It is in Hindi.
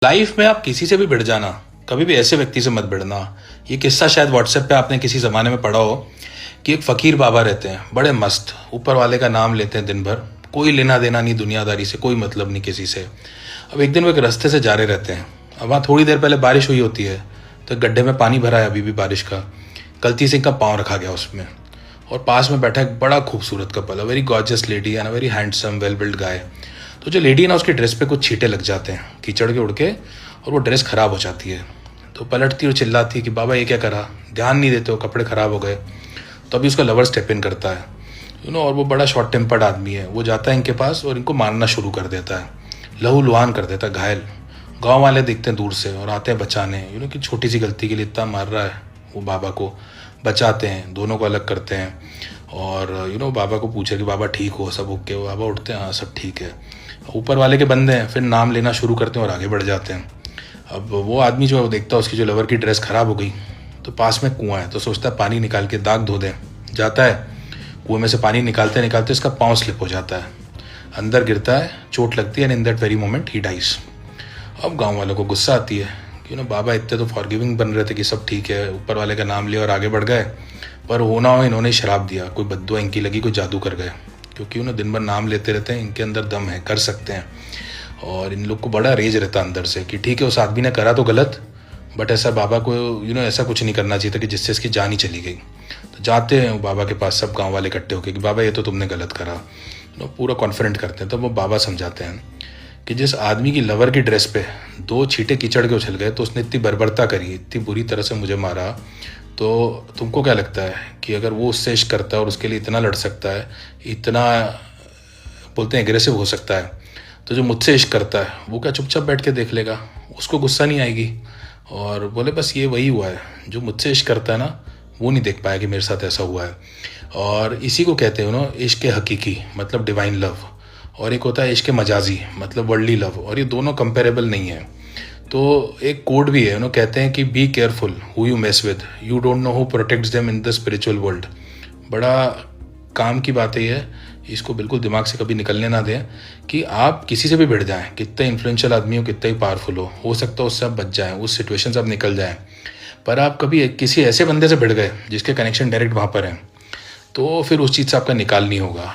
लाइफ में आप किसी से भी भिड़ जाना, कभी भी ऐसे व्यक्ति से मत भिड़ना। ये किस्सा शायद व्हाट्सएप पे आपने किसी ज़माने में पढ़ा हो कि एक फ़कीर बाबा रहते हैं, बड़े मस्त, ऊपर वाले का नाम लेते हैं दिन भर, कोई लेना देना नहीं दुनियादारी से, कोई मतलब नहीं किसी से। अब एक दिन वो एक रास्ते से जा रहे रहते हैं। अब वहाँ थोड़ी देर पहले बारिश हुई होती है, तो एक गड्ढे में पानी भरा है अभी भी बारिश का। गलती से इनका पाँव रखा गया उसमें, और पास में बैठा एक बड़ा खूबसूरत couple, a very gorgeous lady and a very handsome well build guy. तो जो लेडी है ना, उसकी ड्रेस पे कुछ छींटे लग जाते हैं कीचड़ के उड़ के, और वो ड्रेस ख़राब हो जाती है। तो पलटती और चिल्लाती है कि बाबा ये क्या करा, ध्यान नहीं देते हो, कपड़े ख़राब हो गए। तो अभी उसका लवर स्टेप इन करता है, और वो बड़ा शॉर्ट टेम्पर्ड आदमी है। वो जाता है इनके पास और इनको मारना शुरू कर देता है, लहू लुहान कर देता है, घायल। गांव वाले दिखते हैं दूर से और आते हैं बचाने, कि छोटी सी गलती के लिए इतना मार रहा है। वो बाबा को बचाते हैं, दोनों को अलग करते हैं, और बाबा को पूछा कि बाबा ठीक हो, सब ओके हो। बाबा उठते हैं, हाँ सब ठीक है। ऊपर वाले के बंदे हैं, फिर नाम लेना शुरू करते हैं और आगे बढ़ जाते हैं। अब वो आदमी जो है वो देखता है उसकी जो लवर की ड्रेस ख़राब हो गई, तो पास में कुआं है, तो सोचता है पानी निकाल के दाग धो दें। जाता है, कुएं में से पानी निकालते निकालते इसका पाँव स्लिप हो जाता है, अंदर गिरता है, चोट लगती है, and in that very moment he dies. अब गांव वालों को गुस्सा आती है कि बाबा इतने तो फॉरगिविंग बन रहे थे कि सब ठीक है, ऊपर वाले का नाम लिया और आगे बढ़ गए, पर होना हो इन्होंने शराब दिया, कोई बद्दुआ इनकी लगी, कोई जादू कर गए। क्योंकि दिन भर नाम लेते रहते हैं, इनके अंदर दम है, कर सकते हैं। और इन लोग को बड़ा रेज रहता है अंदर से कि ठीक है उस आदमी ने करा तो गलत, बट ऐसा बाबा को ऐसा कुछ नहीं करना चाहिए था कि जिससे इसकी जान ही चली गई। तो जाते हैं बाबा के पास सब गांव वाले इकट्ठे होकर कि बाबा ये तो तुमने गलत करा। पूरा कॉन्फिडेंट करते हैं। तो वो बाबा समझाते हैं कि जिस आदमी की लवर की ड्रेस पे 2 छींटे कीचड़ के उछल गए, तो उसने इतनी बर्बरता करी, इतनी बुरी तरह से मुझे मारा, तो तुमको क्या लगता है कि अगर वो उससे इश्क करता है और उसके लिए इतना लड़ सकता है, इतना बोलते हैं एग्रेसिव हो सकता है, तो जो मुझसे इश्क करता है वो क्या चुपचाप बैठ के देख लेगा? उसको गुस्सा नहीं आएगी? और बोले बस ये वही हुआ है, जो मुझसे इश्क करता है ना, वो नहीं देख पाया कि मेरे साथ ऐसा हुआ है। और इसी को कहते हैं इश्क हकीकी, मतलब डिवाइन लव, और एक होता है इश्क मजाजी, मतलब वर्ल्डली लव, और ये दोनों कंपेरेबल नहीं है। तो एक कोड भी है, कहते हैं कि be careful who you mess with, you don't know who protects them in the spiritual world. बड़ा काम की बात है ये, इसको बिल्कुल दिमाग से कभी निकलने ना दें कि आप किसी से भी भिड़ जाएं, कितना इन्फ्लुएंशियल आदमी हो, कितना ही पावरफुल हो सकता है उससे आप बच जाएं, उस सिचुएशन से आप निकल जाएं। पर आप कभी किसी ऐसे बंदे से भिड़ गए जिसके कनेक्शन डायरेक्ट वहाँ पर हैं, तो फिर उस चीज़ से आपका निकाल नहीं होगा।